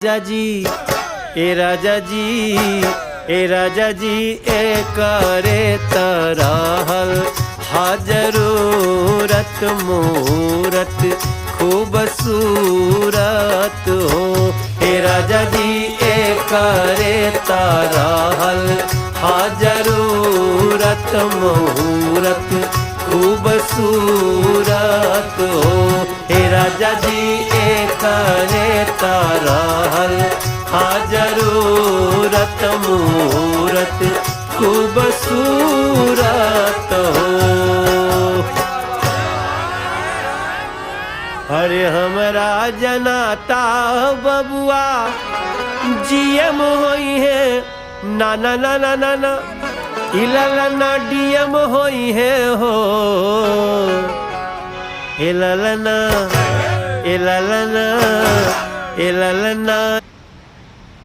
राजा जी ए राजा जी ए करे तरहल हाजरूरत मूरत खूबसूरत हो। ए राजा जी ए करे तरहल हाजरूरत मूरत खूबसूरत हो। हे राजा जी ए करे तरहल हाजरूरत मूरत खूबसूरत हो। अरे हमरा जनाता बबुआ जीएम होई है ना ना ना ना ना ना इललना डीएम होई है हो। इललना इललना इललना